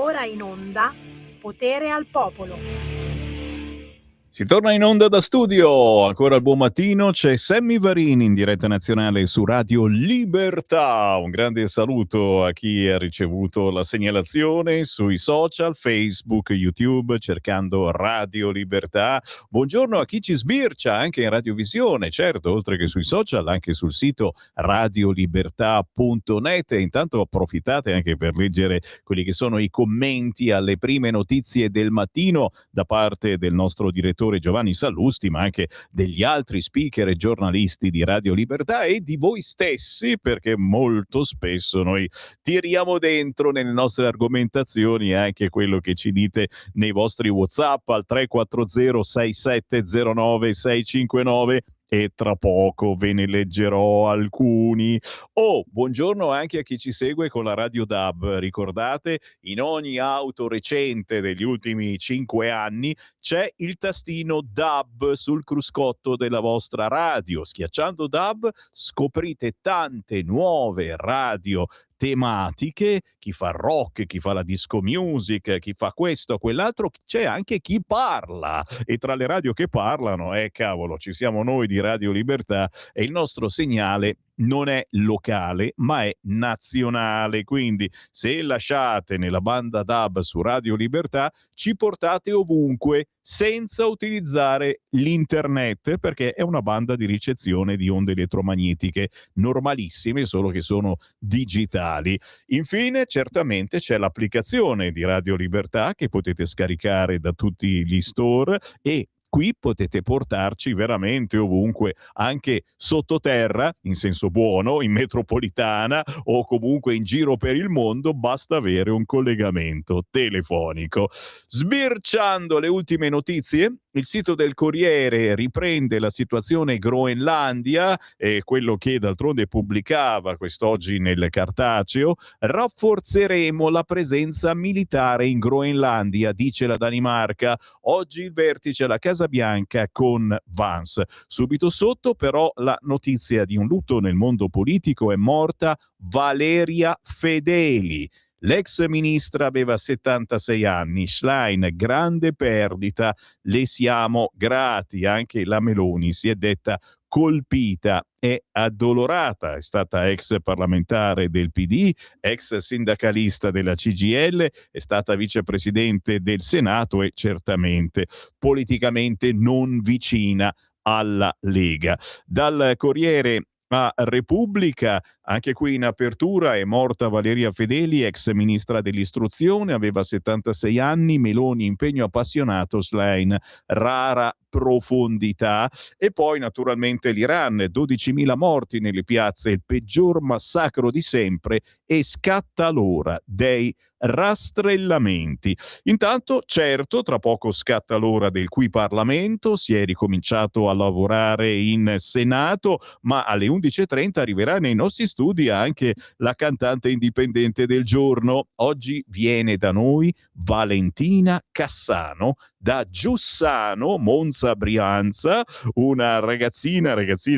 ora in onda Potere al Popolo. Si torna in onda da studio, ancora il buon mattino, c'è Sammy Varin in diretta nazionale su Radio Libertà. Un grande saluto a chi ha ricevuto la segnalazione sui social, Facebook, YouTube, cercando Radio Libertà. Buongiorno a chi ci sbircia anche in radiovisione, certo, oltre che sui social, anche sul sito radiolibertà.net. E intanto approfittate anche per leggere quelli che sono i commenti alle prime notizie del mattino da parte del nostro direttore Giovanni Sallusti, ma anche degli altri speaker e giornalisti di Radio Libertà e di voi stessi, perché molto spesso noi tiriamo dentro nelle nostre argomentazioni anche quello che ci dite nei vostri WhatsApp al 340 6709 659 e tra poco ve ne leggerò alcuni. Buongiorno anche a chi ci segue con la Radio DAB. Ricordate, in ogni auto recente degli ultimi 5 anni c'è il tastino DAB sul cruscotto della vostra radio. Schiacciando DAB scoprite tante nuove radio tematiche, chi fa rock, chi fa la disco music, chi fa questo, quell'altro, c'è anche chi parla, e tra le radio che parlano, cavolo, ci siamo noi di Radio Libertà e il nostro segnale non è locale ma è nazionale, quindi se lasciate nella banda DAB su Radio Libertà ci portate ovunque senza utilizzare l'internet, perché è una banda di ricezione di onde elettromagnetiche normalissime, solo che sono digitali. Infine certamente c'è l'applicazione di Radio Libertà che potete scaricare da tutti gli store e qui potete portarci veramente ovunque, anche sottoterra, in senso buono, in metropolitana o comunque in giro per il mondo, basta avere un collegamento telefonico. Sbirciando le ultime notizie, il sito del Corriere riprende la situazione Groenlandia, quello che d'altronde pubblicava quest'oggi nel cartaceo. Rafforzeremo la presenza militare in Groenlandia, dice la Danimarca. Oggi il vertice alla Casa Bianca con Vance. Subito sotto però la notizia di un lutto nel mondo politico: è morta Valeria Fedeli. L'ex ministra aveva 76 anni, Schlein, grande perdita, le siamo grati. Anche la Meloni si è detta colpita e addolorata. È stata ex parlamentare del PD, ex sindacalista della CGIL, è stata vicepresidente del Senato e certamente politicamente non vicina alla Lega. Dal Corriere a Repubblica, anche qui in apertura, è morta Valeria Fedeli, ex ministra dell'istruzione, aveva 76 anni, Meloni impegno appassionato, Schlein rara profondità. E poi naturalmente l'Iran, 12.000 morti nelle piazze, il peggior massacro di sempre e scatta l'ora dei rastrellamenti. Intanto, certo, tra poco scatta l'ora del qui Parlamento, si è ricominciato a lavorare in Senato, ma alle 11.30 arriverà nei nostri studi anche la cantante indipendente del giorno. Oggi viene da noi Valentina Cassano, da Giussano, Monza Brianza, una ragazzina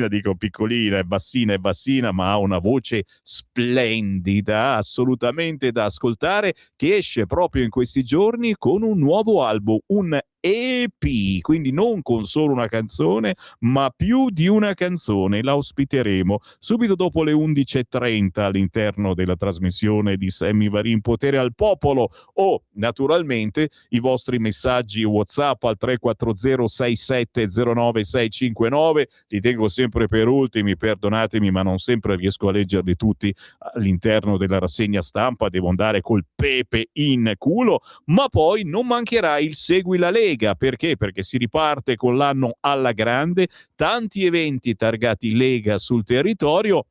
dico piccolina, è bassina, ma ha una voce splendida, assolutamente da ascoltare, che esce proprio in questi giorni con un nuovo album, un EP, quindi non con solo una canzone, ma più di una canzone. La ospiteremo subito dopo le 11.30 all'interno della trasmissione di Sammy Varin Potere al Popolo, o naturalmente i vostri messaggi WhatsApp al 340 6709 659. Li tengo sempre per ultimi, perdonatemi, ma non sempre riesco a leggerli tutti all'interno della rassegna stampa, devo andare col pepe in culo. Ma poi non mancherà il Segui la Lega. Perché? Perché si riparte con l'anno alla grande, tanti eventi targati Lega sul territorio.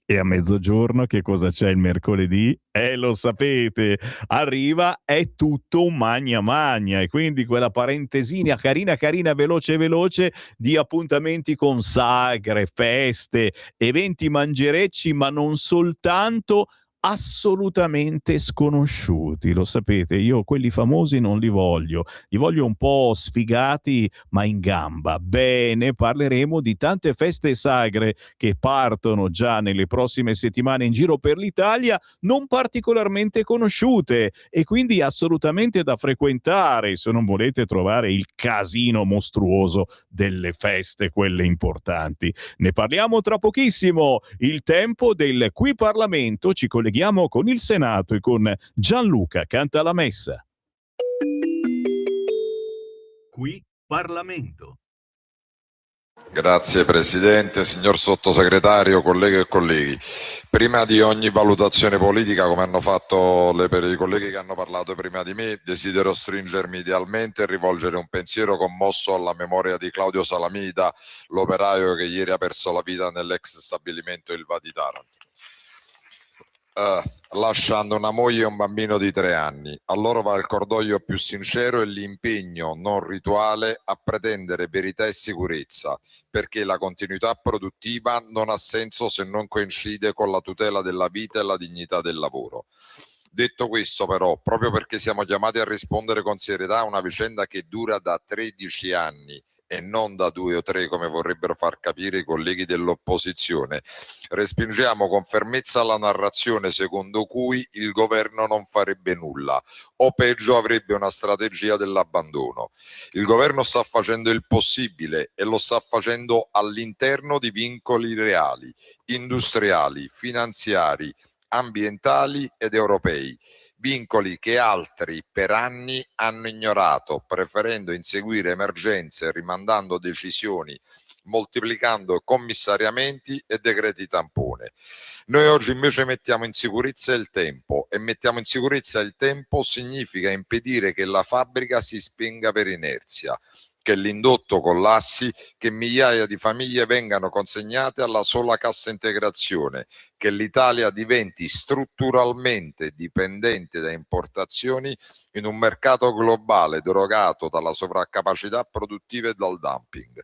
E a mezzogiorno che cosa c'è il mercoledì? Lo sapete, arriva È tutto un magna magna, e quindi quella parentesina carina, veloce di appuntamenti con sagre, feste, eventi mangerecci, ma non soltanto, assolutamente sconosciuti. Lo sapete, io quelli famosi non li voglio un po' sfigati ma in gamba. Bene, parleremo di tante feste sagre che partono già nelle prossime settimane in giro per l'Italia, non particolarmente conosciute e quindi assolutamente da frequentare se non volete trovare il casino mostruoso delle feste, quelle importanti. Ne parliamo tra pochissimo. Il tempo del Qui Parlamento, ci colleghiamo con il Senato e con Gianluca Cantalamessa. Qui Parlamento. Grazie Presidente, signor Sottosegretario, colleghe e colleghi. Prima di ogni valutazione politica, come hanno fatto i colleghi che hanno parlato prima di me, desidero stringermi idealmente e rivolgere un pensiero commosso alla memoria di Claudio Salamita, l'operaio che ieri ha perso la vita nell'ex stabilimento Ilva di Taranto. Lasciando una moglie e un bambino di 3 anni. A loro va il cordoglio più sincero e l'impegno non rituale a pretendere verità e sicurezza, perché la continuità produttiva non ha senso se non coincide con la tutela della vita e la dignità del lavoro. Detto questo, però, proprio perché siamo chiamati a rispondere con serietà a una vicenda che dura da 13 anni e non da 2 o 3 come vorrebbero far capire i colleghi dell'opposizione, respingiamo con fermezza la narrazione secondo cui il governo non farebbe nulla o peggio avrebbe una strategia dell'abbandono. Il governo sta facendo il possibile e lo sta facendo all'interno di vincoli reali, industriali, finanziari, ambientali ed europei. Vincoli che altri per anni hanno ignorato, preferendo inseguire emergenze, rimandando decisioni, moltiplicando commissariamenti e decreti tampone. Noi oggi invece mettiamo in sicurezza il tempo e mettiamo in sicurezza il tempo significa impedire che la fabbrica si spenga per inerzia, che l'indotto collassi, che migliaia di famiglie vengano consegnate alla sola cassa integrazione, che l'Italia diventi strutturalmente dipendente da importazioni in un mercato globale drogato dalla sovraccapacità produttiva e dal dumping.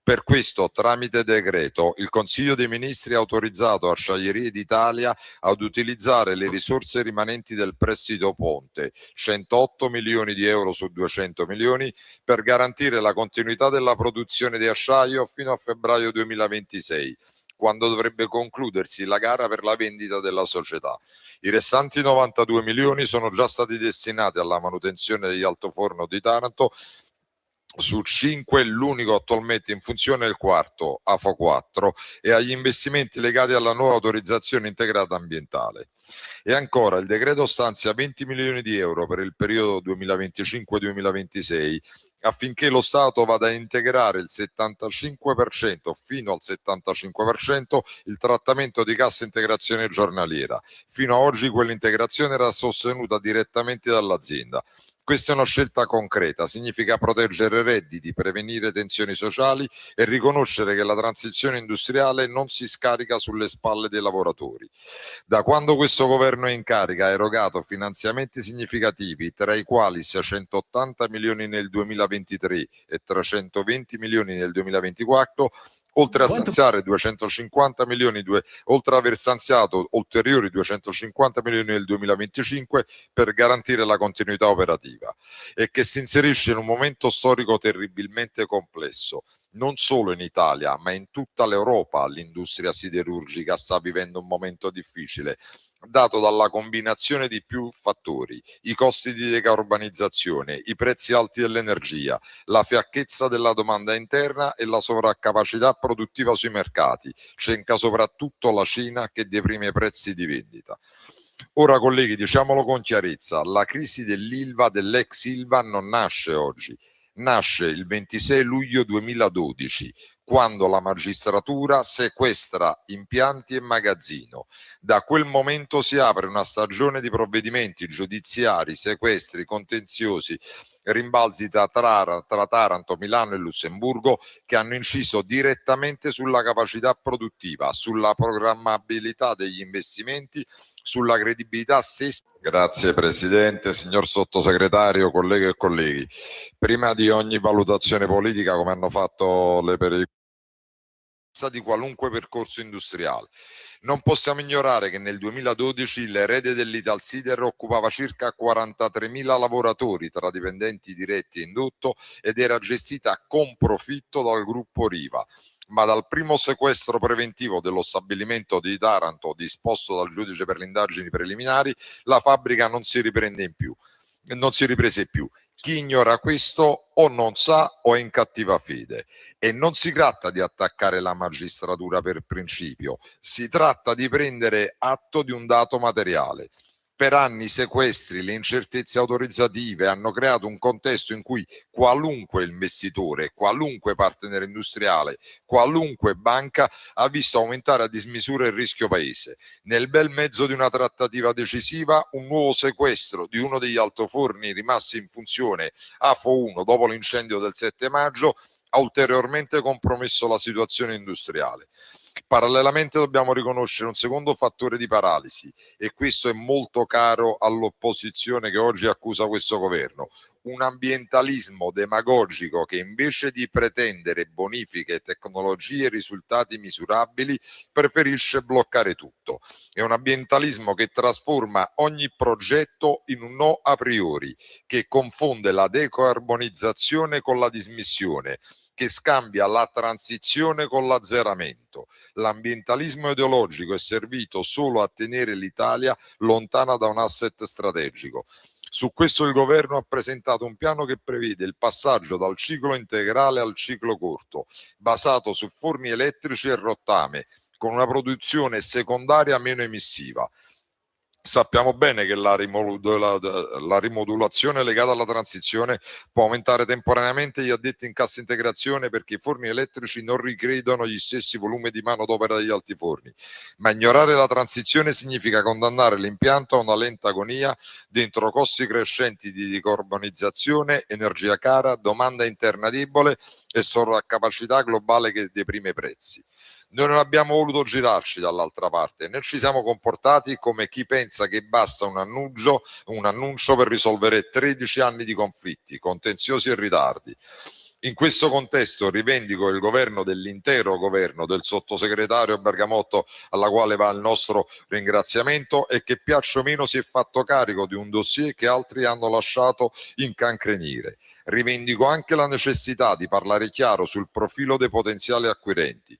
Per questo, tramite decreto, il Consiglio dei Ministri ha autorizzato Acciaierie d'Italia ad utilizzare le risorse rimanenti del prestito ponte, 108 milioni di euro su 200 milioni, per garantire la continuità della produzione di acciaio fino a febbraio 2026, quando dovrebbe concludersi la gara per la vendita della società. I restanti 92 milioni sono già stati destinati alla manutenzione degli altoforno di Taranto. Su 5 l'unico attualmente in funzione è il quarto, AFO 4, e agli investimenti legati alla nuova autorizzazione integrata ambientale. E ancora, il decreto stanzia 20 milioni di euro per il periodo 2025-2026 affinché lo Stato vada a integrare il 75% fino al 75% il trattamento di cassa integrazione giornaliera. Fino ad oggi quell'integrazione era sostenuta direttamente dall'azienda. Questa è una scelta concreta, significa proteggere i redditi, prevenire tensioni sociali e riconoscere che la transizione industriale non si scarica sulle spalle dei lavoratori. Da quando questo governo è in carica ha erogato finanziamenti significativi, tra i quali 680 milioni nel 2023 e 320 milioni nel 2024, oltre a stanziare 250 milioni, oltre ad aver stanziato ulteriori 250 milioni nel 2025 per garantire la continuità operativa, e che si inserisce in un momento storico terribilmente complesso. Non solo in Italia, ma in tutta l'Europa l'industria siderurgica sta vivendo un momento difficile, dato dalla combinazione di più fattori: i costi di decarbonizzazione, i prezzi alti dell'energia, la fiacchezza della domanda interna e la sovraccapacità produttiva sui mercati. Cenca soprattutto la Cina, che deprime i prezzi di vendita. Ora, colleghi, diciamolo con chiarezza, la crisi dell'Ilva, dell'ex Ilva, non nasce oggi. Nasce il 26 luglio 2012, quando la magistratura sequestra impianti e magazzino. Da quel momento si apre una stagione di provvedimenti giudiziari, sequestri, contenziosi, rimbalzi tra Taranto, Milano e Lussemburgo, che hanno inciso direttamente sulla capacità produttiva, sulla programmabilità degli investimenti, sulla credibilità stessa. Grazie Presidente, signor Sottosegretario, colleghe e colleghi. Prima di ogni valutazione politica, come hanno fatto di qualunque percorso industriale. Non possiamo ignorare che nel 2012 l'erede dell'Italsider occupava circa 43.000 lavoratori tra dipendenti diretti e indotto ed era gestita con profitto dal gruppo Riva. Ma dal primo sequestro preventivo dello stabilimento di Taranto disposto dal giudice per le indagini preliminari, la fabbrica non si riprese più. Chi ignora questo o non sa o è in cattiva fede. E non si tratta di attaccare la magistratura per principio, si tratta di prendere atto di un dato materiale. Per anni i sequestri, le incertezze autorizzative hanno creato un contesto in cui qualunque investitore, qualunque partner industriale, qualunque banca ha visto aumentare a dismisura il rischio paese. Nel bel mezzo di una trattativa decisiva, un nuovo sequestro di uno degli altoforni rimasti in funzione AFO 1 dopo l'incendio del 7 maggio ha ulteriormente compromesso la situazione industriale. Parallelamente dobbiamo riconoscere un secondo fattore di paralisi e questo è molto caro all'opposizione che oggi accusa questo governo, un ambientalismo demagogico che invece di pretendere bonifiche, tecnologie e risultati misurabili preferisce bloccare tutto. È un ambientalismo che trasforma ogni progetto in un no a priori, che confonde la decarbonizzazione con la dismissione, che scambia la transizione con l'azzeramento. L'ambientalismo ideologico è servito solo a tenere l'Italia lontana da un asset strategico. Su questo il governo ha presentato un piano che prevede il passaggio dal ciclo integrale al ciclo corto, basato su forni elettrici e rottame, con una produzione secondaria meno emissiva. Sappiamo bene che la rimodulazione legata alla transizione può aumentare temporaneamente gli addetti in cassa integrazione perché i forni elettrici non richiedono gli stessi volumi di manodopera degli altiforni, ma ignorare la transizione significa condannare l'impianto a una lenta agonia dentro costi crescenti di decarbonizzazione, energia cara, domanda interna debole e sovraccapacità globale che deprime i prezzi. Noi non abbiamo voluto girarci dall'altra parte, né ci siamo comportati come chi pensa che basta un annuncio per risolvere 13 anni di conflitti, contenziosi e ritardi. In questo contesto rivendico il governo dell'intero governo, del sottosegretario Bergamotto, alla quale va il nostro ringraziamento, e che piaccia o meno si è fatto carico di un dossier che altri hanno lasciato incancrenire. Rivendico anche la necessità di parlare chiaro sul profilo dei potenziali acquirenti.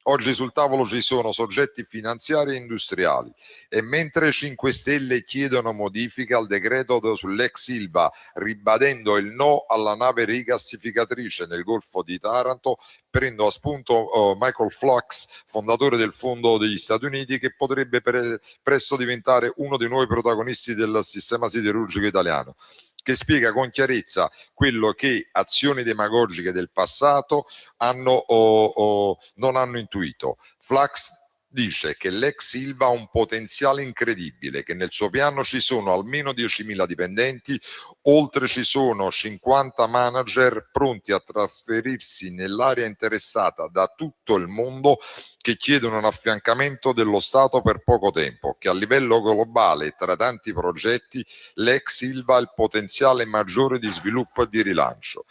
Oggi sul tavolo ci sono soggetti finanziari e industriali e mentre i 5 Stelle chiedono modifiche al decreto sull'ex Ilva, ribadendo il no alla nave rigassificatrice nel Golfo di Taranto, prendo a spunto Michael Flux, fondatore del Fondo degli Stati Uniti, che potrebbe presto diventare uno dei nuovi protagonisti del sistema siderurgico italiano, che spiega con chiarezza quello che azioni demagogiche del passato non hanno intuito. Flux dice che l'ex Ilva ha un potenziale incredibile, che nel suo piano ci sono almeno 10.000 dipendenti, oltre ci sono 50 manager pronti a trasferirsi nell'area interessata da tutto il mondo che chiedono un affiancamento dello Stato per poco tempo, che a livello globale tra tanti progetti l'ex Ilva ha il potenziale maggiore di sviluppo e di rilancio.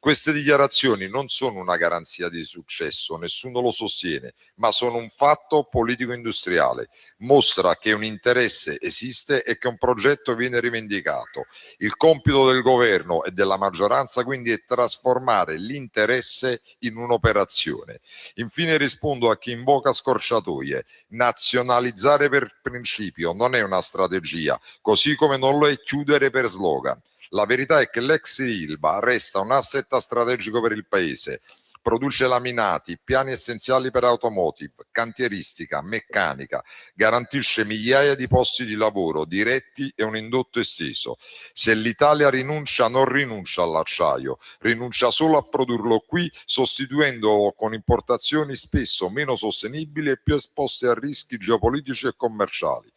Queste dichiarazioni non sono una garanzia di successo, nessuno lo sostiene, ma sono un fatto politico-industriale. Mostra che un interesse esiste e che un progetto viene rivendicato. Il compito del governo e della maggioranza quindi è trasformare l'interesse in un'operazione. Infine rispondo a chi invoca scorciatoie. Nazionalizzare per principio non è una strategia, così come non lo è chiudere per slogan. La verità è che l'ex Ilva resta un asset strategico per il paese. Produce laminati, piani essenziali per automotive, cantieristica, meccanica, garantisce migliaia di posti di lavoro diretti e un indotto esteso. Se l'Italia rinuncia, non rinuncia all'acciaio, rinuncia solo a produrlo qui, sostituendolo con importazioni spesso meno sostenibili e più esposte a rischi geopolitici e commerciali.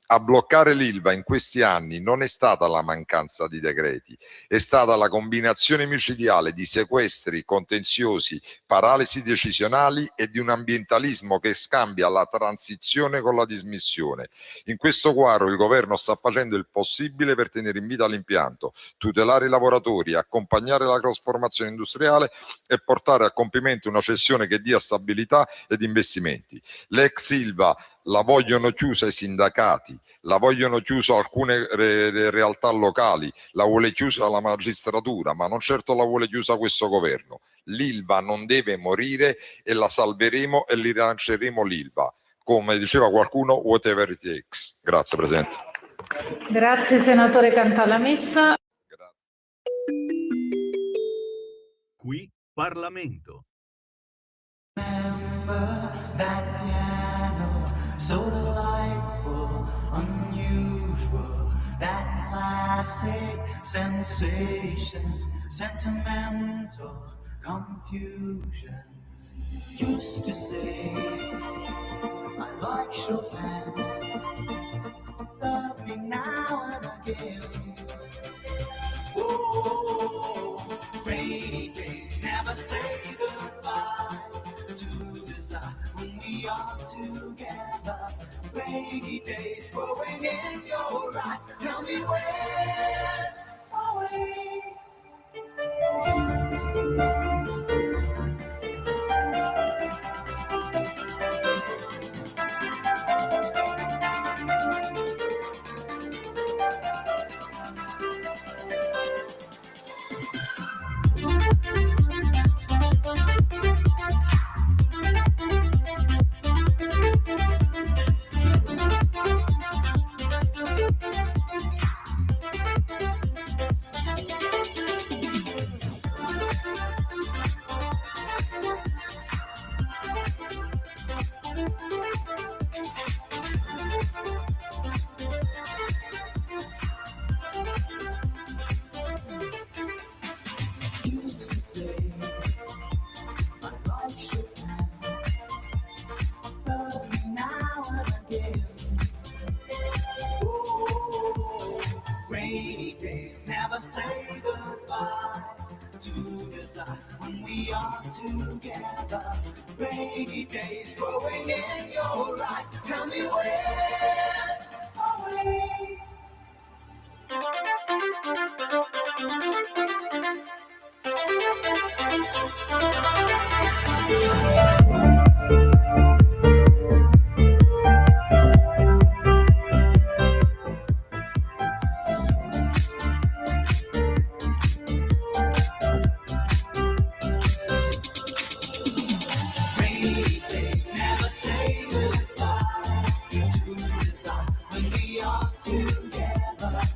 A bloccare l'Ilva in questi anni non è stata la mancanza di decreti, è stata la combinazione micidiale di sequestri, contenziosi, paralisi decisionali e di un ambientalismo che scambia la transizione con la dismissione. In questo quadro il governo sta facendo il possibile per tenere in vita l'impianto, tutelare i lavoratori, accompagnare la trasformazione industriale e portare a compimento una cessione che dia stabilità ed investimenti. L'ex Ilva la vogliono chiusa i sindacati, la vogliono chiusa alcune realtà locali, la vuole chiusa la magistratura, ma non certo la vuole chiusa questo governo. L'Ilva non deve morire e la salveremo e rilanceremo l'Ilva. Come diceva qualcuno, whatever it takes. Grazie Presidente. Grazie senatore Cantalamessa. Qui Parlamento. That piano, so delightful, unusual, that classic sensation, sentimental confusion. Used to say, I like Chopin, love me now and again. Oh, rainy days never say goodbye to desire when we are together. Rainy days growing in your eyes. Tell me where's away. Used to say, I like Chopin, love me now and again. Ooh, rainy days never say goodbye to desire when we are together. Rainy days growing in your eyes. Tell me where's away. Rainy days never say goodbye to desire when we are together.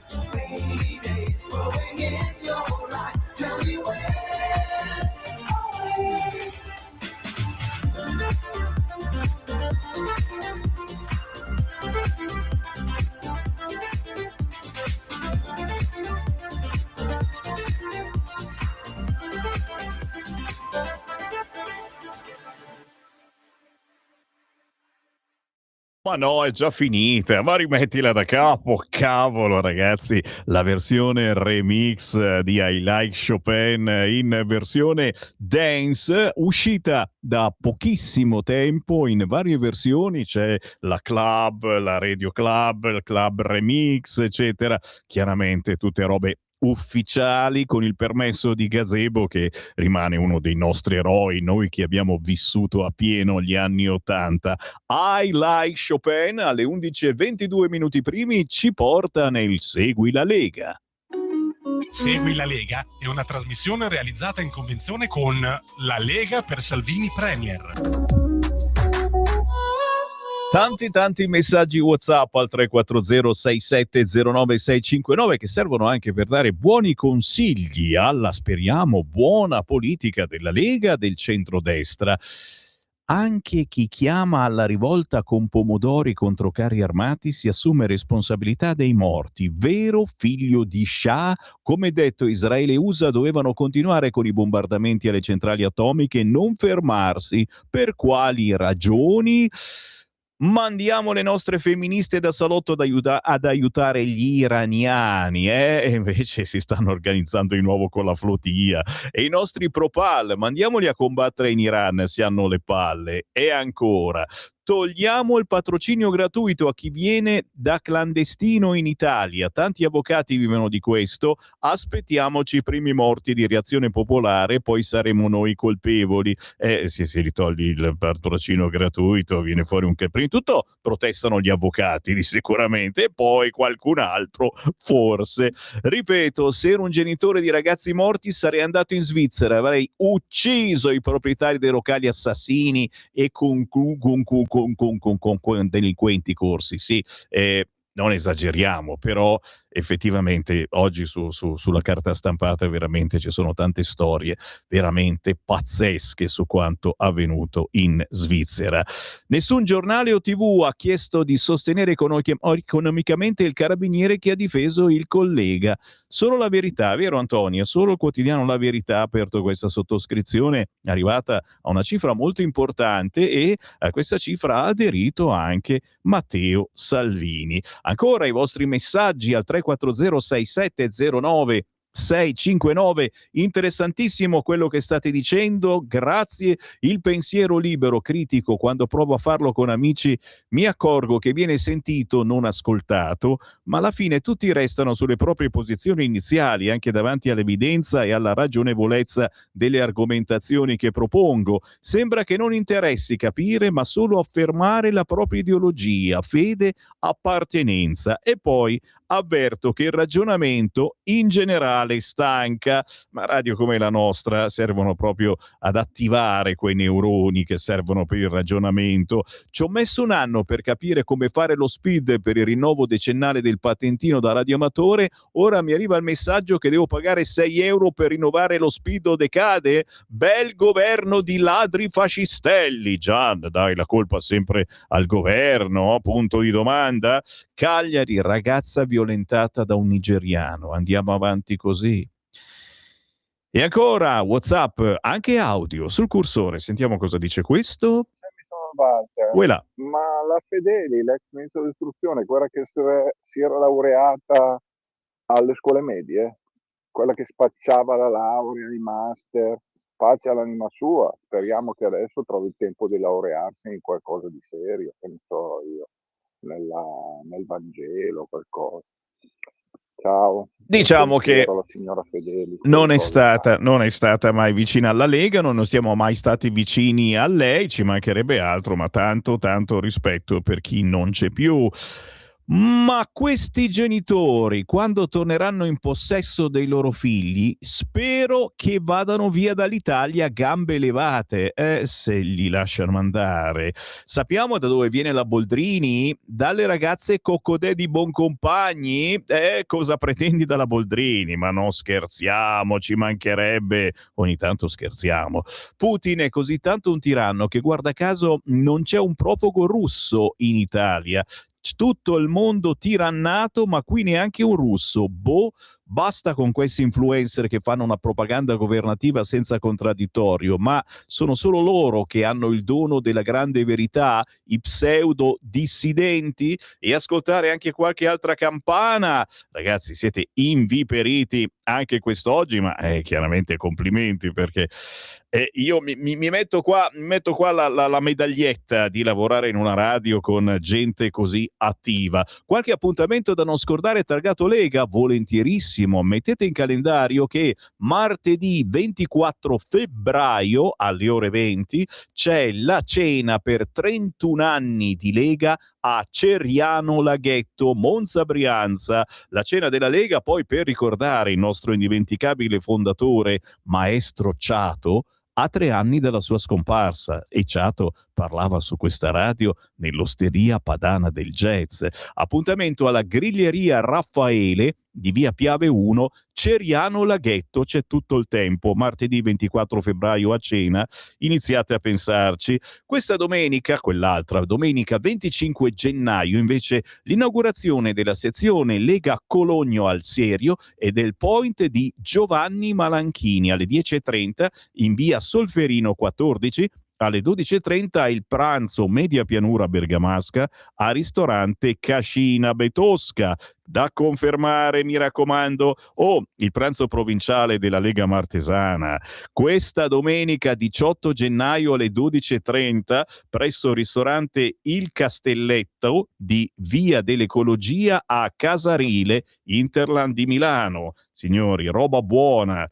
Rainy days growing in your eyes. Tell me where's away. Ma no, è già finita, ma rimettila da capo, cavolo ragazzi, la versione remix di I Like Chopin in versione dance, uscita da pochissimo tempo in varie versioni, c'è la club, la radio club, il club remix, eccetera, chiaramente tutte robe ufficiali con il permesso di Gazebo, che rimane uno dei nostri eroi, noi che abbiamo vissuto a pieno gli anni '80. I Like Chopin alle 11:22 minuti primi ci porta nel Segui la Lega. Segui la Lega è una trasmissione realizzata in convenzione con La Lega per Salvini Premier. Tanti messaggi WhatsApp al 340 6709 659 che servono anche per dare buoni consigli alla, speriamo, buona politica della Lega, del centrodestra. Anche chi chiama alla rivolta con pomodori contro carri armati si assume responsabilità dei morti. Vero figlio di Shah? Come detto, Israele e USA dovevano continuare con i bombardamenti alle centrali atomiche e non fermarsi. Per quali ragioni? Mandiamo le nostre femministe da salotto ad aiutare gli iraniani, e invece si stanno organizzando di nuovo con la flotilla. E i nostri pro-PAL, mandiamoli a combattere in Iran se hanno le palle. E ancora, togliamo il patrocinio gratuito a chi viene da clandestino in Italia. Tanti avvocati vivono di questo. Aspettiamoci i primi morti di Reazione Popolare, poi saremo noi colpevoli. Se si ritogli il patrocinio gratuito viene fuori un che prima di tutto protestano gli avvocati sicuramente, e poi qualcun altro forse. Ripeto, se ero un genitore di ragazzi morti sarei andato in Svizzera, avrei ucciso i proprietari dei locali assassini e con delinquenti corsi, sì, non esageriamo, però effettivamente oggi sulla carta stampata veramente ci sono tante storie veramente pazzesche su quanto avvenuto in Svizzera. Nessun giornale o TV ha chiesto di sostenere economicamente il carabiniere che ha difeso il collega. Solo La Verità, vero Antonio? Solo il quotidiano La Verità ha aperto questa sottoscrizione, arrivata a una cifra molto importante, e a questa cifra ha aderito anche Matteo Salvini. Ancora i vostri messaggi al 340 6709 659. Interessantissimo quello che state dicendo, grazie. Il pensiero libero critico, quando provo a farlo con amici mi accorgo che viene sentito, non ascoltato, ma alla fine tutti restano sulle proprie posizioni iniziali, anche davanti all'evidenza e alla ragionevolezza delle argomentazioni che propongo. Sembra che non interessi capire, ma solo affermare la propria ideologia, fede, appartenenza. E poi avverto che il ragionamento in generale stanca, ma radio come la nostra servono proprio ad attivare quei neuroni che servono per il ragionamento. Ci ho messo un anno per capire come fare lo speed per il rinnovo decennale del patentino da radioamatore, ora mi arriva il messaggio che devo pagare 6 euro per rinnovare lo speed o decade? Bel governo di ladri fascistelli. Gian, dai la colpa sempre al governo, punto di domanda. Cagliari, ragazza violentata da un nigeriano. Andiamo avanti così. E ancora WhatsApp, anche audio sul cursore. Sentiamo cosa dice questo. Walter, Uela. ma la Fedeli, l'ex ministro dell'istruzione, quella che si era laureata alle scuole medie, quella che spacciava la laurea, i master, pace all'anima sua, speriamo che adesso trovi il tempo di laurearsi in qualcosa di serio, che ne so io, nel Vangelo, qualcosa. Ciao. Diciamo che La signora Fedeli non è stata mai vicina alla Lega, non siamo mai stati vicini a lei, ci mancherebbe altro, ma tanto rispetto per chi non c'è più. Ma questi genitori, quando torneranno in possesso dei loro figli, spero che vadano via dall'Italia a gambe levate, se li lasciano andare. Sappiamo da dove viene la Boldrini? Dalle ragazze Coccodè di Boncompagni? Cosa pretendi dalla Boldrini? Ma non scherziamo, ci mancherebbe. Ogni tanto scherziamo. Putin è così tanto un tiranno che, guarda caso, non c'è un profugo russo in Italia. Tutto il mondo tirannato, ma qui neanche un russo. Boh, basta con questi influencer che fanno una propaganda governativa senza contraddittorio, ma sono solo loro che hanno il dono della grande verità, i pseudo dissidenti, e ascoltare anche qualche altra campana. Ragazzi, siete inviperiti anche quest'oggi, ma chiaramente complimenti, perché io mi metto qua la medaglietta di lavorare in una radio con gente così attiva. Qualche appuntamento da non scordare targato Lega, volentierissimo. Mettete in calendario che martedì 24 febbraio alle ore 20 c'è la cena per 31 anni di Lega a Ceriano Laghetto, Monza Brianza. La cena della Lega, poi, per ricordare il nostro indimenticabile fondatore, maestro Ciato, a 3 anni dalla sua scomparsa, e Ciato parlava su questa radio nell'osteria padana del jazz. Appuntamento alla Griglieria Raffaele di via Piave 1, Ceriano Laghetto. C'è tutto il tempo, martedì 24 febbraio a cena, iniziate a pensarci. Questa domenica, quell'altra domenica 25 gennaio invece, l'inaugurazione della sezione Lega Cologno al Serio e del point di Giovanni Malanchini alle 10:30 in via Solferino 14, alle 12.30 il pranzo media pianura bergamasca a ristorante Cascina Betosca. Da confermare, mi raccomando, il pranzo provinciale della Lega Martesana. Questa domenica 18 gennaio alle 12.30 presso il ristorante Il Castelletto di Via dell'Ecologia a Casarile, Interland di Milano. Signori, roba buona.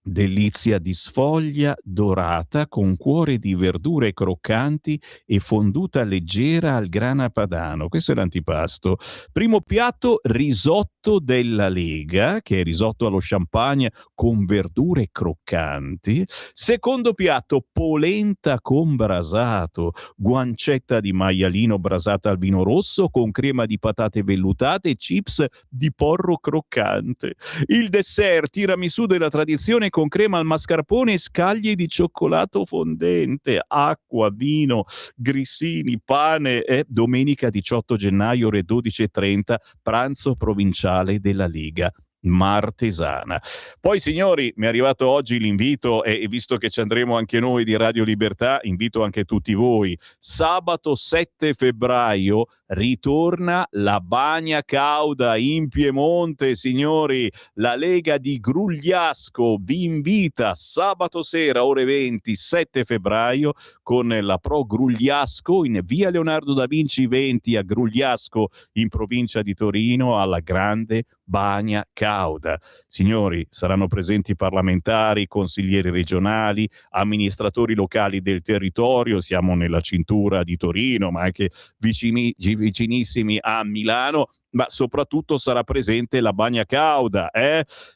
Delizia di sfoglia dorata con cuore di verdure croccanti e fonduta leggera al grana padano. Questo è l'antipasto. Primo piatto, risotto della Lega, che è risotto allo champagne con verdure croccanti. Secondo piatto, polenta con brasato, guancetta di maialino brasata al vino rosso con crema di patate vellutate e chips di porro croccante. Il dessert, tiramisù della tradizione con crema al mascarpone e scaglie di cioccolato fondente, acqua, vino, grissini, pane. Domenica 18 gennaio ore 12.30, pranzo provinciale della Lega Martesana. Poi, signori, mi è arrivato oggi l'invito e visto che ci andremo anche noi di Radio Libertà, invito anche tutti voi. Sabato 7 febbraio ritorna la Bagna Cauda in Piemonte, signori. La Lega di Grugliasco vi invita sabato sera ore 20, 7 febbraio, con la Pro Grugliasco in via Leonardo da Vinci 20 a Grugliasco in provincia di Torino, alla grande Bagna Cauda. Signori, saranno presenti parlamentari, consiglieri regionali, amministratori locali del territorio, siamo nella cintura di Torino, ma anche vicinissimi a Milano, ma soprattutto sarà presente la Bagna Cauda,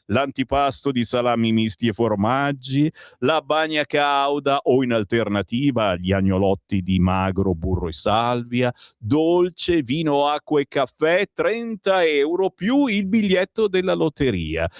l'antipasto di salami misti e formaggi, la Bagna Cauda o in alternativa gli agnolotti di magro, burro e salvia, dolce, vino, acqua e caffè, 30 euro più il biglietto della lotteria.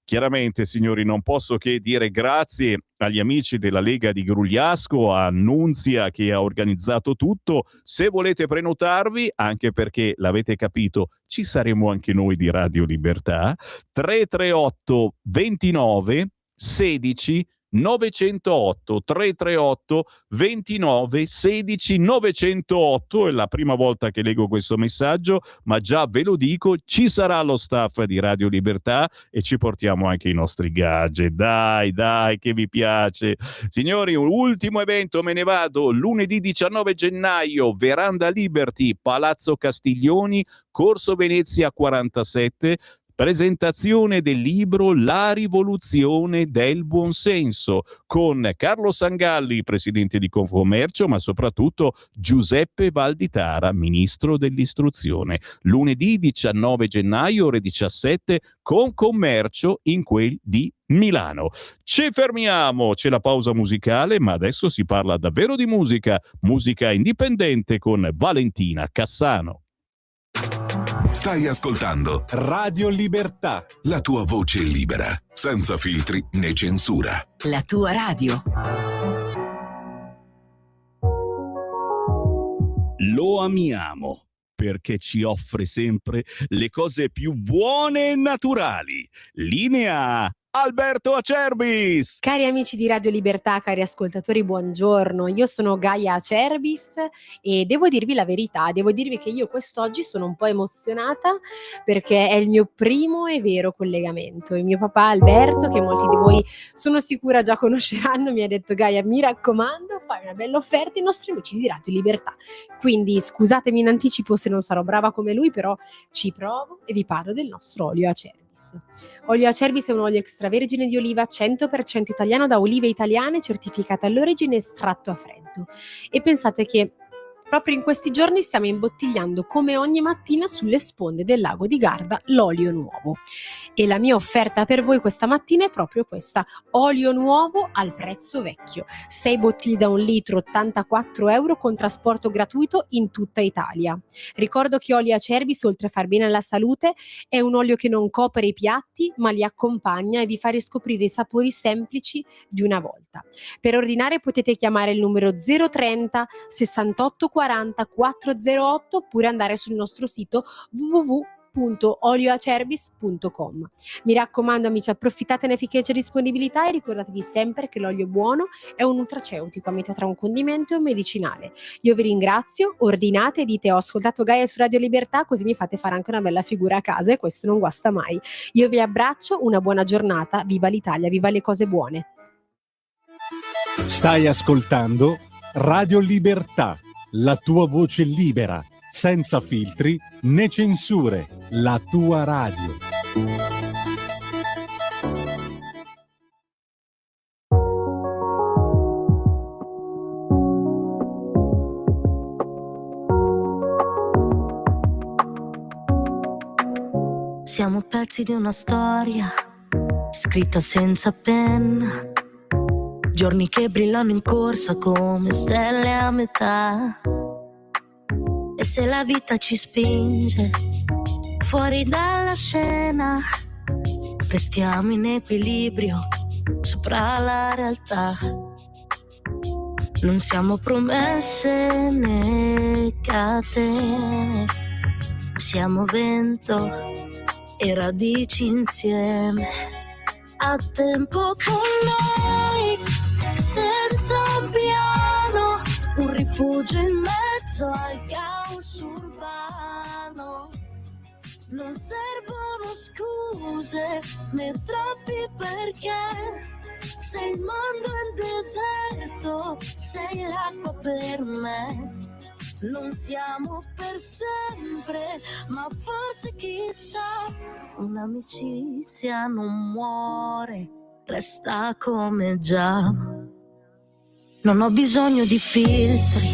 Chiaramente, signori, non posso che dire grazie agli amici della Lega di Grugliasco, a Nunzia che ha organizzato tutto. Se volete prenotarvi, anche perché l'avete capito, ci saremo anche noi di Radio Libertà, 338 29 16 908, 338 29 16 908. È la prima volta che leggo questo messaggio, ma già ve lo dico, ci sarà lo staff di Radio Libertà e ci portiamo anche i nostri gadget. Dai, che vi piace. Signori, un ultimo evento, me ne vado. Lunedì 19 gennaio, Veranda Liberty, Palazzo Castiglioni, Corso Venezia 47, presentazione del libro La rivoluzione del buonsenso con Carlo Sangalli, presidente di Confcommercio, ma soprattutto Giuseppe Valditara, ministro dell'istruzione. Lunedì 19 gennaio ore 17 con Commercio in quel di Milano. Ci fermiamo, c'è la pausa musicale, ma adesso si parla davvero di musica indipendente con Valentina Cassano. Stai ascoltando Radio Libertà. la tua voce libera, senza filtri né censura. La tua radio. Lo amiamo perché ci offre sempre le cose più buone e naturali. Linea Alberto Acerbis. Cari amici di Radio Libertà, cari ascoltatori, buongiorno. Io sono Gaia Acerbis e devo dirvi la verità, devo dirvi che io quest'oggi sono un po' emozionata perché è il mio primo e vero collegamento. Il mio papà Alberto, che molti di voi sono sicura già conosceranno, mi ha detto: Gaia, mi raccomando, fai una bella offerta ai nostri amici di Radio Libertà. Quindi scusatemi in anticipo se non sarò brava come lui, però ci provo e vi parlo del nostro olio Acerbis. Olio Acerbis è un olio extravergine di oliva 100% italiano da olive italiane, certificate all'origine, estratto a freddo. E pensate che proprio in questi giorni stiamo imbottigliando come ogni mattina sulle sponde del lago di Garda l'olio nuovo. E la mia offerta per voi questa mattina è proprio questa: olio nuovo al prezzo vecchio. 6 bottiglie da 1 litro, 84 euro con trasporto gratuito in tutta Italia. Ricordo che olio Acerbis, oltre a far bene alla salute, è un olio che non copre i piatti ma li accompagna e vi fa riscoprire i sapori semplici di una volta. Per ordinare potete chiamare il numero 030 68 40 408 oppure andare sul nostro sito www.olioacerbis.it. www.olioacerbis.com. Mi raccomando amici, approfittatene finché c'è disponibilità e ricordatevi sempre che l'olio buono è un nutraceutico a metà tra un condimento e un medicinale. Io vi ringrazio, ordinate e dite ho ascoltato Gaia su Radio Libertà, così mi fate fare anche una bella figura a casa e questo non guasta mai. Io vi abbraccio, una buona giornata, viva l'Italia, viva le cose buone. Stai ascoltando Radio Libertà, la tua voce libera, senza filtri né censure, la tua radio. Siamo pezzi di una storia scritta senza penna, giorni che brillano in corsa come stelle a metà. E se la vita ci spinge fuori dalla scena, restiamo in equilibrio sopra la realtà. Non siamo promesse né catene, siamo vento e radici insieme, a tempo con noi, senza un piano, un rifugio in mezzo al caos urbano. Non servono scuse né troppi perché, se il mondo è un deserto, sei l'acqua per me. Non siamo per sempre, ma forse chissà, un'amicizia non muore, resta come già. Non ho bisogno di filtri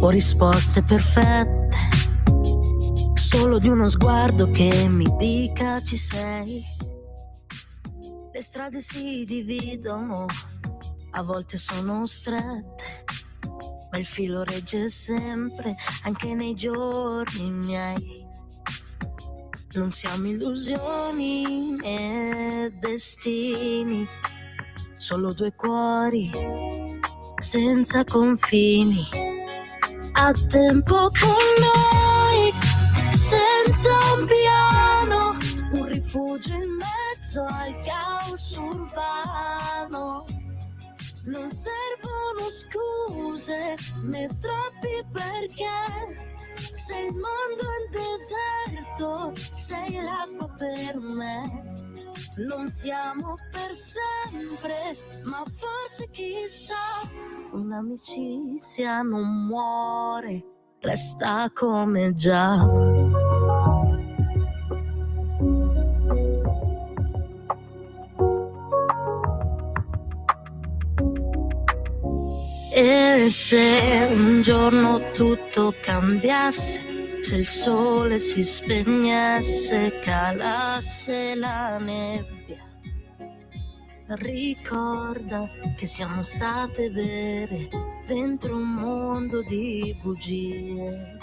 o risposte perfette, solo di uno sguardo che mi dica ci sei. Le strade si dividono, a volte sono strette, ma il filo regge sempre, anche nei giorni miei. Non siamo illusioni né destini, solo due cuori senza confini, a tempo con noi, senza un piano, un rifugio in mezzo al caos urbano. Non servono scuse né troppi perché, se il mondo è un deserto, sei l'acqua per me. Non siamo per sempre, ma forse chissà, un'amicizia non muore, resta come già. E se un giorno tutto cambiasse, se il sole si spegnesse, calasse la nebbia, ricorda che siamo state vere dentro un mondo di bugie.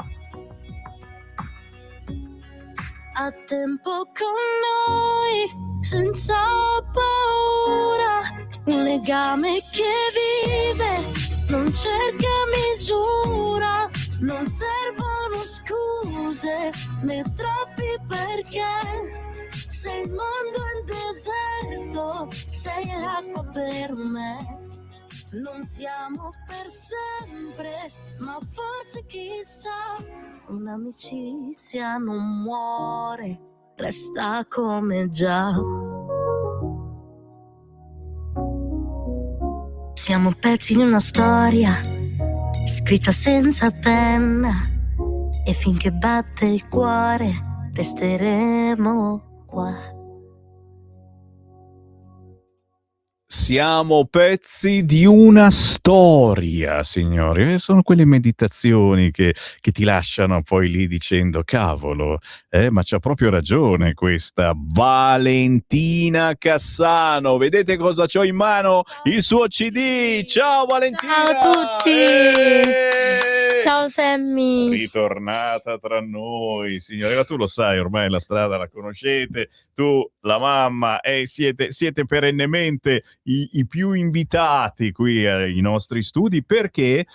A tempo con noi, senza paura, un legame che vive, non cerca misura, non servono scuse né troppi perché, se il mondo è un deserto, sei l'acqua per me. Non siamo per sempre, ma forse chissà, un'amicizia non muore, resta come già. Siamo pezzi di una storia scritta senza penna, e finché batte il cuore resteremo qua. Siamo pezzi di una storia, signori. Sono quelle meditazioni che ti lasciano poi lì dicendo cavolo, ma c'ha proprio ragione questa Valentina Cassano. Vedete cosa c'ho in mano? Il suo CD. Ciao Valentina! Ciao a tutti! Ciao Sammy! Ritornata tra noi, signore. Ma tu lo sai, ormai la strada la conoscete, tu, la mamma, siete perennemente i più invitati qui ai nostri studi, perché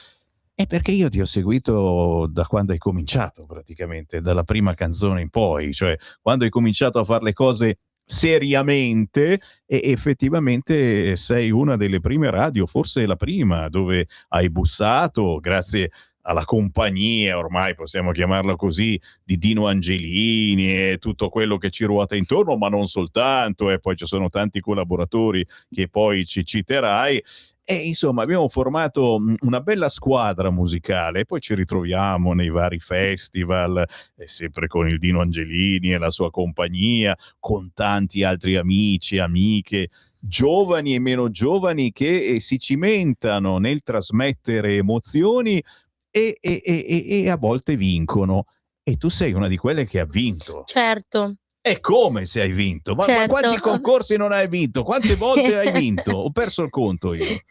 È perché io ti ho seguito da quando hai cominciato praticamente, dalla prima canzone in poi, cioè quando hai cominciato a far le cose seriamente e effettivamente sei una delle prime radio, forse la prima, dove hai bussato grazie alla compagnia, ormai possiamo chiamarla così, di Dino Angelini e tutto quello che ci ruota intorno, ma non soltanto, e poi ci sono tanti collaboratori che poi ci citerai. E insomma abbiamo formato una bella squadra musicale, poi ci ritroviamo nei vari festival, sempre con il Dino Angelini e la sua compagnia, con tanti altri amici, amiche, giovani e meno giovani che si cimentano nel trasmettere emozioni e a volte vincono. E tu sei una di quelle che ha vinto. Certo. E come se hai vinto? Ma Certo. quanti concorsi non hai vinto? Quante volte hai vinto? Ho perso il conto io.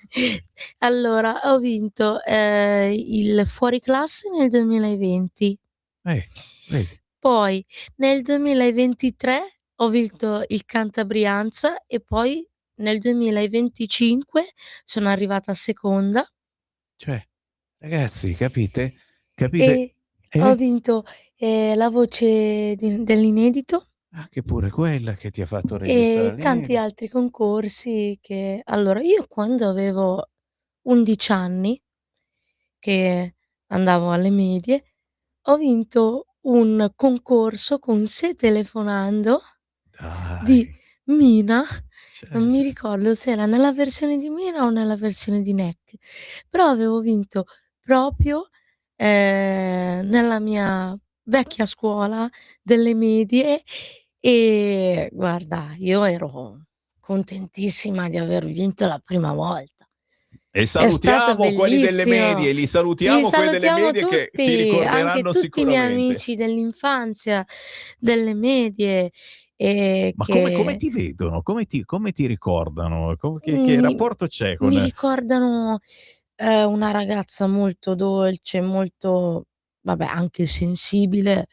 Allora, ho vinto il fuori classe nel 2020. Vedi. Poi nel 2023 ho vinto il Cantabrianza e poi nel 2025 sono arrivata seconda. Cioè, ragazzi, capite? Capite? E ho vinto la voce dell'inedito. Anche pure quella che ti ha fatto registrare E tanti altri concorsi che allora, io quando avevo 11 anni, che andavo alle medie, ho vinto un concorso con Se telefonando di Mina, non mi ricordo se era nella versione di Mina o nella versione di Neck, però avevo vinto proprio, nella mia vecchia scuola delle medie e guarda, io ero contentissima di aver vinto la prima volta. E È stato salutiamo quelli delle bellissimo. medie, li salutiamo quelli delle salutiamo medie che ti tutti, anche ricorderanno tutti i miei sicuramente. amici dell'infanzia, delle medie, Ma come che ti vedono? Come ti ricordano? Che mi rapporto c'è mi con ricordano, una ragazza molto dolce, molto vabbè anche sensibile,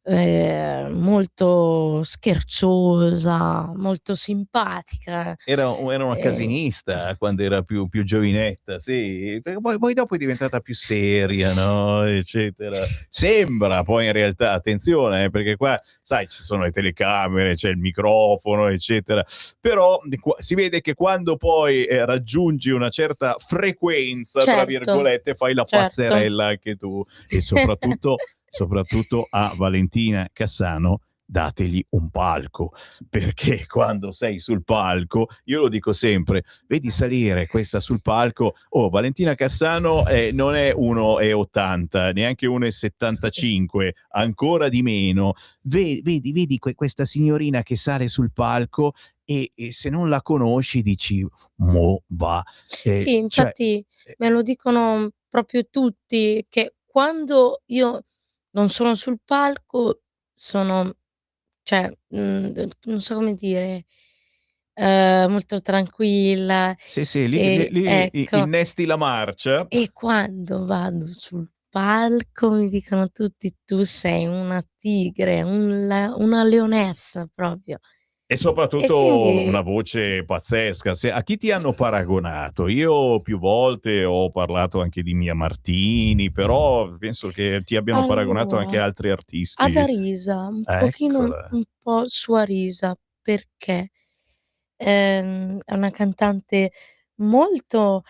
molto scherzosa, molto simpatica. Era una casinista quando era più giovinetta, sì, perché poi dopo è diventata più seria, no, eccetera. Sembra, poi in realtà, attenzione, perché qua, sai, ci sono le telecamere, c'è il microfono, eccetera, però si vede che quando poi raggiungi una certa frequenza, tra Certo, virgolette, fai la certo. pazzerella anche tu. E soprattutto a Valentina Cassano dategli un palco, perché quando sei sul palco, io lo dico sempre, vedi salire questa sul palco, Valentina Cassano non è 1,80, neanche 1,75, ancora di meno, vedi questa signorina che sale sul palco e se non la conosci dici, mo va. Sì, infatti me lo dicono proprio tutti, che quando io non sono sul palco sono cioè, non so come dire, molto tranquilla, Sì, lì ecco. innesti la marcia. E quando vado sul palco mi dicono tutti: "Tu sei una tigre, una leonessa proprio". E E soprattutto una quindi voce pazzesca. A chi ti hanno paragonato? Io più volte ho parlato anche di Mia Martini, però penso che ti abbiano paragonato anche allora, altri ad artisti. Arisa, un pochino Eccola. un po' su Arisa, perché, è una cantante molto,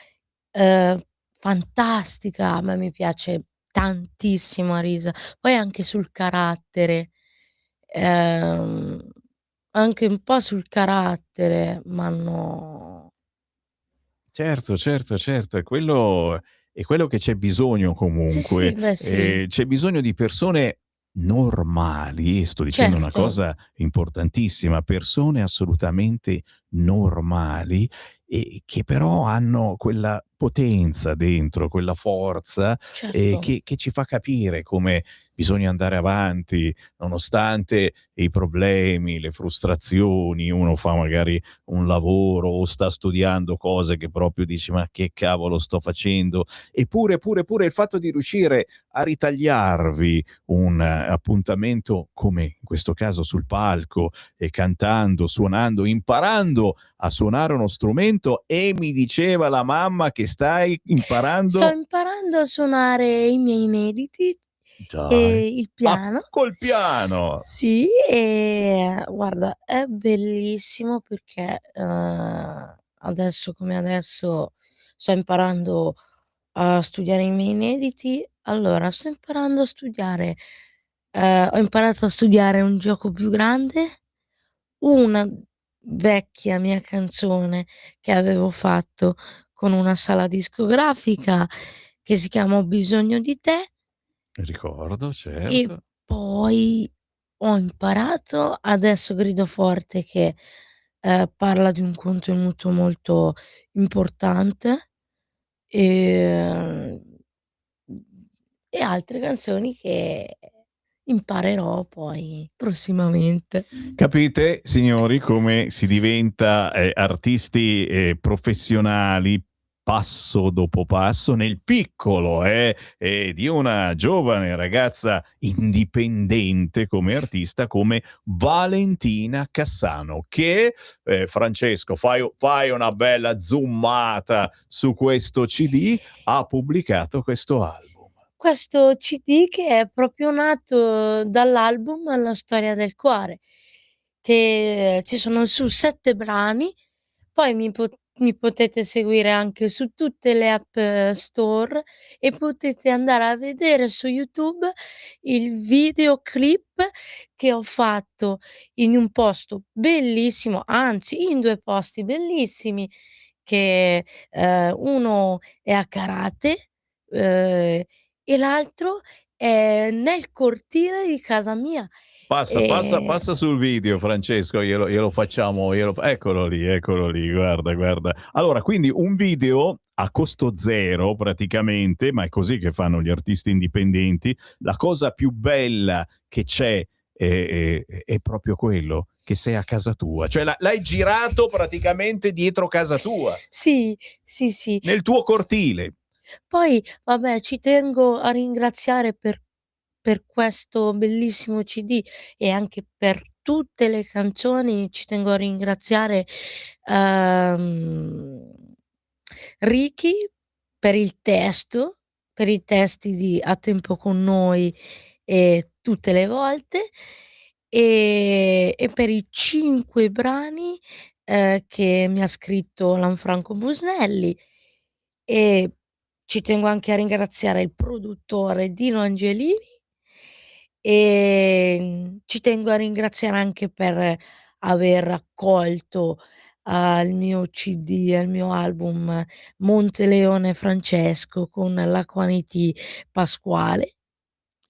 ehm, fantastica, a me mi piace tantissimo Arisa, poi anche sul carattere, ehm, anche un po' sul carattere m'hanno Certo, è quello che c'è bisogno sì, sì, comunque. beh sì, C'è bisogno di persone normali, sto dicendo una certo, cosa importantissima, persone assolutamente normali e che però hanno quella potenza dentro, quella forza, certo. che ci fa capire come bisogna andare avanti, nonostante i problemi, le frustrazioni, uno fa magari un lavoro o sta studiando cose che proprio dici ma che cavolo sto facendo, eppure pure il fatto di riuscire a ritagliarvi un appuntamento come in questo caso sul palco e cantando, suonando, imparando a suonare uno strumento e mi diceva la mamma che stai Sto imparando imparando a suonare i miei inediti dai, e il piano. col piano. Sì, e guarda, è bellissimo perché adesso come adesso sto imparando a studiare i miei inediti. Allora, sto imparando a studiare, ho imparato a studiare un gioco più grande, una vecchia mia canzone che avevo fatto con una sala discografica che si chiama Ho bisogno di te. Ricordo, E certo. poi ho imparato adesso Grido forte che, parla di un contenuto molto importante, ehm, e altre canzoni che imparerò poi prossimamente. Capite, signori, come si diventa artisti professionali passo dopo passo nel piccolo di una giovane ragazza indipendente come artista come Valentina Cassano che Francesco fai una bella zoomata su questo CD, ha pubblicato questo album. Questo CD che è proprio nato dall'album La storia del cuore, che ci sono su 7 brani, poi mi potete seguire anche su tutte le app store e potete andare a vedere su YouTube il videoclip che ho fatto in un posto bellissimo, anzi in 2 posti bellissimi che, uno è a Carate, e l'altro è nel cortile di casa mia. Passa sul video, Francesco, glielo facciamo, eccolo lì, guarda. Allora, quindi un video a costo zero praticamente, ma è così che fanno gli artisti indipendenti. La cosa più bella che c'è è proprio quello, che sei a casa tua. Cioè l'hai girato praticamente dietro casa tua, Sì, sì. nel tuo cortile. Poi vabbè, ci tengo a ringraziare per questo bellissimo CD e anche per tutte le canzoni, ci tengo a ringraziare, ehm, Ricky per il testo, per i testi di A tempo con noi e Tutte le volte, e per i 5 brani, che mi ha scritto Lanfranco Busnelli. E ci tengo anche a ringraziare il produttore Dino Angelini, ci tengo a ringraziare anche per aver accolto al mio CD, al mio album Monteleone Francesco con la Quantity Pasquale.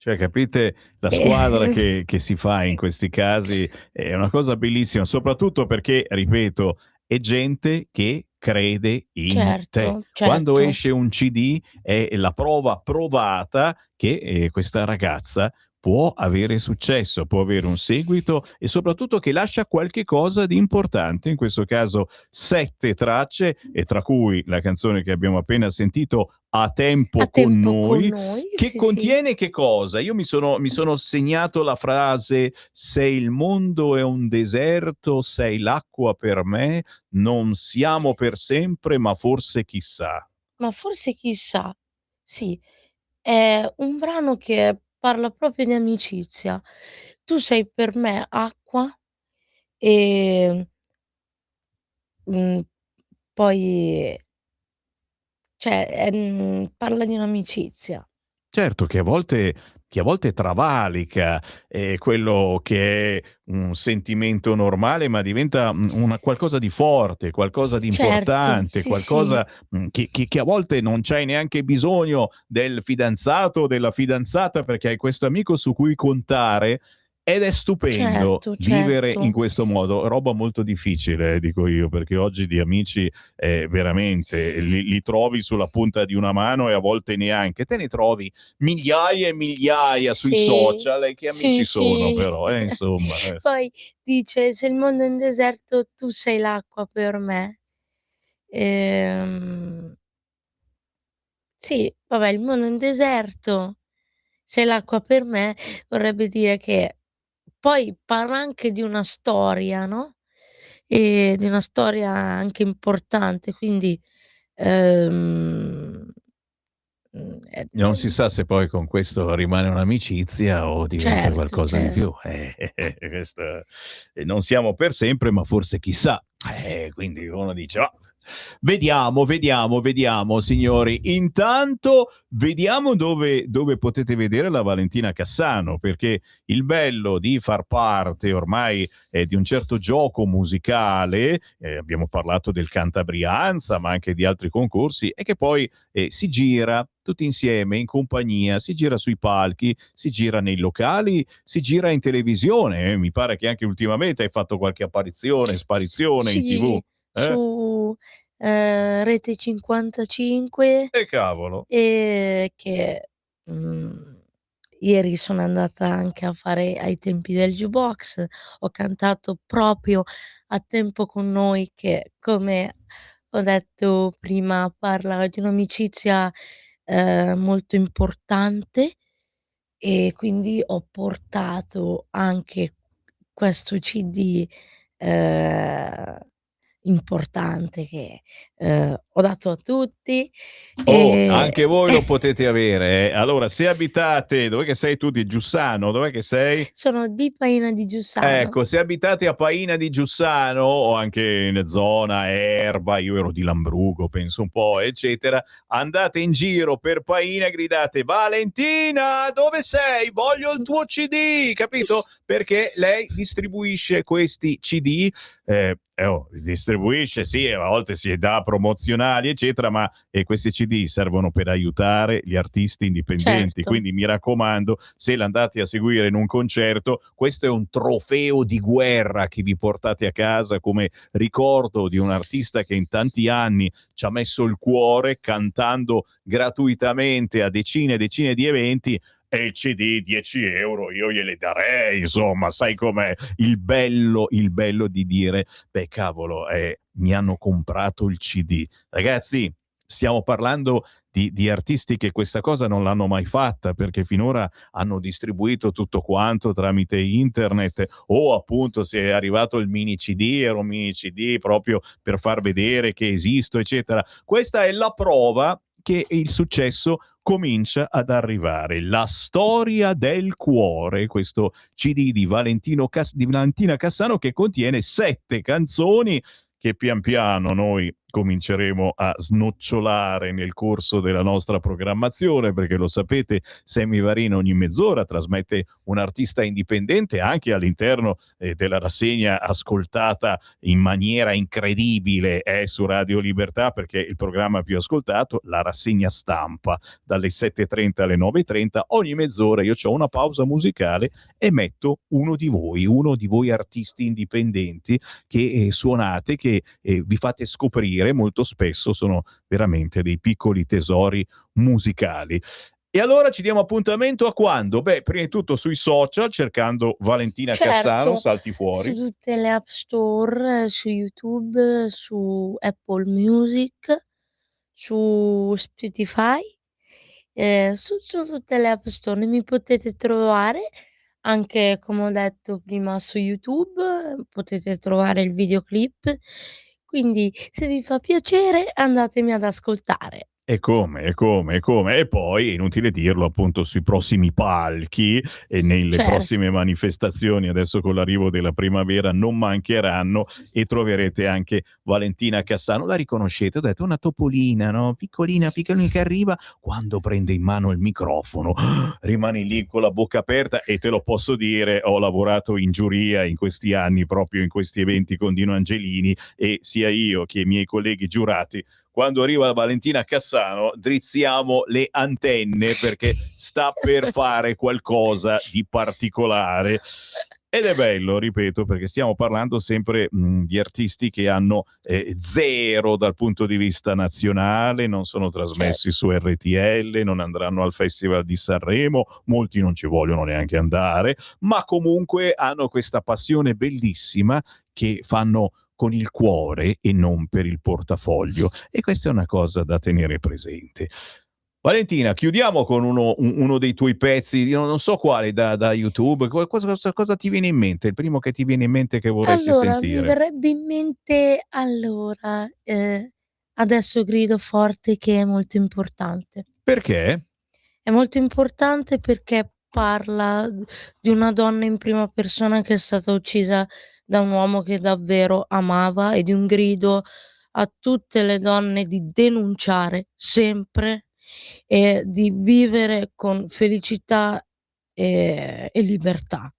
Cioè, capite la squadra che si fa in questi casi? È una cosa bellissima, soprattutto perché, ripeto, è gente che crede in te. Quando Certo. esce un CD è la prova provata che questa ragazza può avere successo, può avere un seguito e soprattutto che lascia qualche cosa di importante, in questo caso 7 tracce, e tra cui la canzone che abbiamo appena sentito, A tempo con noi, che sì, contiene che cosa? Io mi sono segnato la frase: se il mondo è un deserto, sei l'acqua per me, non siamo per sempre, ma forse chissà. Ma forse chissà, sì, è un brano che parla proprio di amicizia. Tu sei per me acqua, ehm, mhmm, poi cioè, parla di un'amicizia. Certo, che a volte travalica, quello che è un sentimento normale, ma diventa, una qualcosa di forte, qualcosa di Certo, importante, sì, sì. qualcosa, che a volte non c'hai neanche bisogno del fidanzato o della fidanzata, perché hai questo amico su cui contare. Ed è stupendo Certo, vivere in certo. questo modo, roba molto difficile, dico io, perché oggi di amici veramente li trovi sulla punta di una mano e a volte neanche. Te ne trovi migliaia e migliaia sui Sì, social e che sì, amici sono sì. però, insomma. Poi dice: "Se il mondo è un deserto, tu sei l'acqua per me". Ehm, sì, vabbè, il mondo è un deserto, sei l'acqua per me, vorrebbe dire che poi parla anche di una storia, no, di una storia anche importante, quindi, ehm, Non si sa se poi con questo rimane un'amicizia o diventa certo, qualcosa di più. Questo non siamo per sempre, ma forse chissà. Quindi uno dice: "Ah, vediamo, vediamo, vediamo signori". Intanto vediamo dove potete vedere la Valentina Cassano, perché il bello di far parte ormai, di un certo gioco musicale, abbiamo parlato del Cantabrianza, ma anche di altri concorsi, è che poi si gira tutti insieme, in compagnia, si gira sui palchi, si gira nei locali, si gira in televisione. Mi pare che anche ultimamente hai fatto qualche apparizione, sparizione in TV. sì, su, Rete 55, E cavolo. che, mhmm, ieri sono andata anche a fare ai tempi del jukebox, ho cantato proprio A tempo con noi che, come ho detto prima, parla di un'amicizia, molto importante e quindi ho portato anche questo CD, ehm, importante che, ho dato a tutti Oh, e anche voi lo potete avere. Allora, se abitate, dov'è che sei tu? Di Giussano? Dov'è che sei? sono di Paina di Giussano. Ecco, se abitate a Paina di Giussano o anche in zona Erba, io ero di Lambrugo, penso un po', eccetera, andate in giro per Paina e gridate: Valentina, dove sei? Voglio il tuo CD, capito? Perché lei distribuisce questi CD, distribuisce, sì, a volte si dà promozionali, eccetera, ma questi CD servono per aiutare gli artisti indipendenti. Certo. Quindi mi raccomando, se l'andate a seguire in un concerto, questo è un trofeo di guerra che vi portate a casa come ricordo di un artista che in tanti anni ci ha messo il cuore cantando gratuitamente a decine e decine di eventi. E il CD 10 euro io gliele darei, insomma, sai com'è il bello di dire: beh cavolo, mi hanno comprato il CD. Ragazzi, stiamo parlando di artisti che questa cosa non l'hanno mai fatta, perché finora hanno distribuito tutto quanto tramite internet, o appunto se è arrivato il mini CD, era un mini CD proprio per far vedere che esisto, eccetera. Questa è la prova che il successo comincia ad arrivare. La storia del cuore, questo CD di Valentina Cassano, che contiene 7 canzoni che pian piano noi cominceremo a snocciolare nel corso della nostra programmazione, perché lo sapete, Semivarino ogni mezz'ora trasmette un artista indipendente anche all'interno della rassegna ascoltata in maniera incredibile su Radio Libertà, perché il programma più ascoltato, la rassegna stampa, dalle 7.30 alle 9.30, ogni mezz'ora io ho una pausa musicale e metto uno di voi artisti indipendenti che suonate, che vi fate scoprire. Molto spesso sono veramente dei piccoli tesori musicali. E allora ci diamo appuntamento a quando? Beh, prima di tutto sui social, cercando Valentina Cassano, Certo, salti su fuori. tutte le app store, su YouTube, su Apple Music, su Spotify, su tutte le app store mi potete trovare, anche come ho detto prima su YouTube, potete trovare il videoclip, quindi se vi fa piacere andatemi ad ascoltare. E come, e come, e come. E poi, è inutile dirlo, appunto, sui prossimi palchi e nelle Certo. prossime manifestazioni, adesso con l'arrivo della primavera, non mancheranno e troverete anche Valentina Cassano. La riconoscete? Ho detto, una topolina, no? Piccolina, piccolina che arriva, quando prende in mano il microfono, rimani lì con la bocca aperta e te lo posso dire, ho lavorato in giuria in questi anni, proprio in questi eventi con Dino Angelini, e sia io che i miei colleghi giurati, quando arriva Valentina Cassano drizziamo le antenne perché sta per fare qualcosa di particolare. Ed è bello, ripeto, perché stiamo parlando sempre di artisti che hanno zero dal punto di vista nazionale, non sono trasmessi su RTL, non andranno al Festival di Sanremo, molti non ci vogliono neanche andare, ma comunque hanno questa passione bellissima che fanno con il cuore e non per il portafoglio, e questa è una cosa da tenere presente. Valentina, chiudiamo con uno dei tuoi pezzi, non so quale, da YouTube. Cosa ti viene in mente? Il primo che ti viene in mente che vorresti Allora, mi sentire? verrebbe in mente Adesso grido forte, che è molto importante. Perché? È molto importante perché parla di una donna in prima persona che è stata uccisa da un uomo che davvero amava, e di un grido a tutte le donne di denunciare sempre e di vivere con felicità e libertà,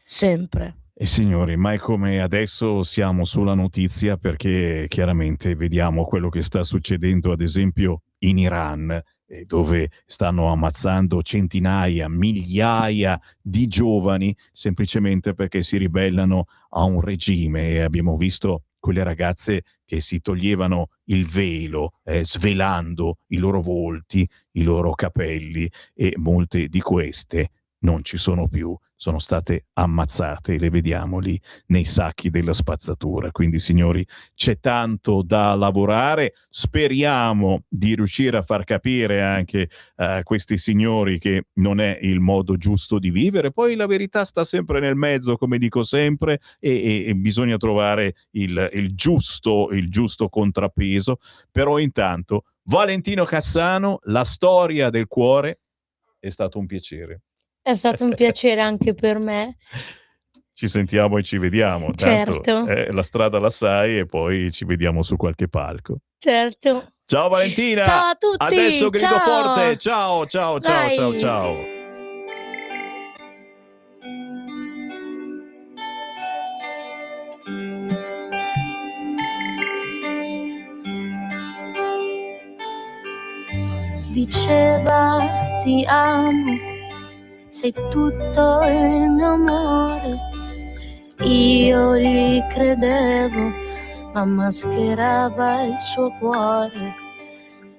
sempre. E signori, mai come adesso siamo sulla notizia perché chiaramente vediamo quello che sta succedendo ad esempio in Iran, dove stanno ammazzando centinaia, migliaia di giovani semplicemente perché si ribellano a un regime, e abbiamo visto quelle ragazze che si toglievano il velo, svelando i loro volti, i loro capelli, e molte di queste non ci sono più, sono state ammazzate, le vediamo lì nei sacchi della spazzatura. Quindi signori, c'è tanto da lavorare, speriamo di riuscire a far capire anche a questi signori che non è il modo giusto di vivere. Poi la verità sta sempre nel mezzo, come dico sempre, e bisogna trovare il giusto contrappeso. Però intanto Valentino Cassano, la storia del cuore, è stato un piacere. È stato un piacere anche per me. Ci sentiamo e ci vediamo. Tanto, Certo. la strada la sai, e poi ci vediamo su qualche palco. Certo. Ciao Valentina! Ciao a tutti! Adesso grido ciao! forte! Ciao, ciao, ciao, ciao, Dai! ciao! Diceva ti amo, sei tutto il mio amore. Io gli credevo, ma mascherava il suo cuore.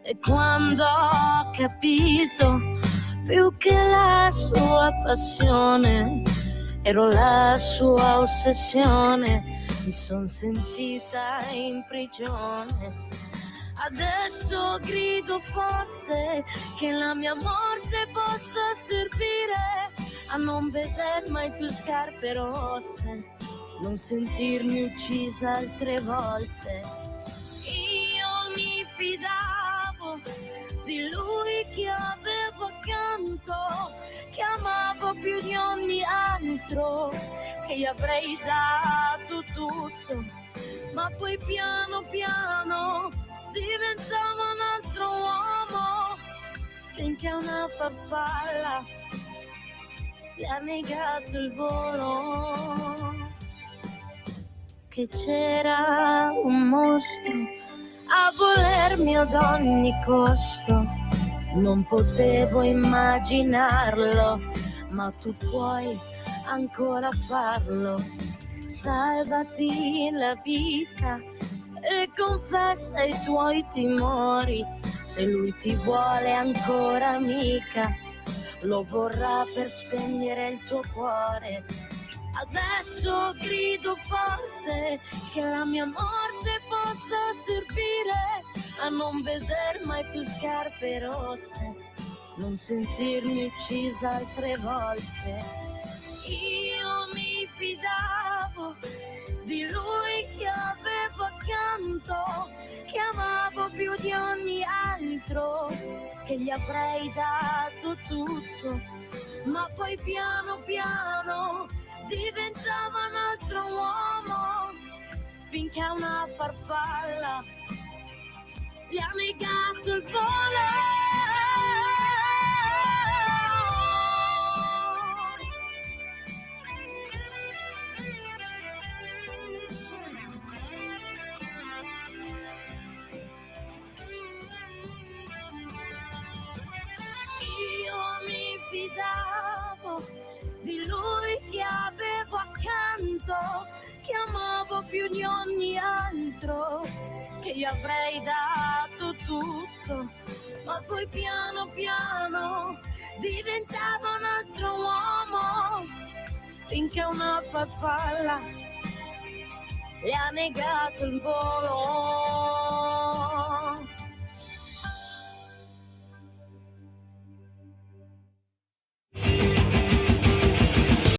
E quando ho capito, più che la sua passione, ero la sua ossessione, mi son sentita in prigione. Adesso grido forte che la mia morte possa servire a non veder mai più scarpe rosse, non sentirmi uccisa altre volte. Io mi fidavo di lui che avevo accanto, che amavo più di ogni altro, che gli avrei dato tutto, ma poi piano piano diventavo un altro uomo, finché una farfalla le ha negato il volo. Che c'era un mostro a volermi ad ogni costo, non potevo immaginarlo, ma tu puoi ancora farlo. Salvati la vita e confessa i tuoi timori, se lui ti vuole ancora amica, lo vorrà per spegnere il tuo cuore. Adesso grido forte che la mia morte possa servire a non veder mai più scarpe rosse, non sentirmi uccisa altre volte. Io mi fidavo di lui che avevo accanto, che amavo più di ogni altro, che gli avrei dato tutto, ma poi piano piano diventava un altro uomo, finché una farfalla gli ha negato il volo. più di ogni altro, che gli avrei dato tutto, ma poi piano piano diventava un altro uomo, finché una farfalla le ha negato il volo.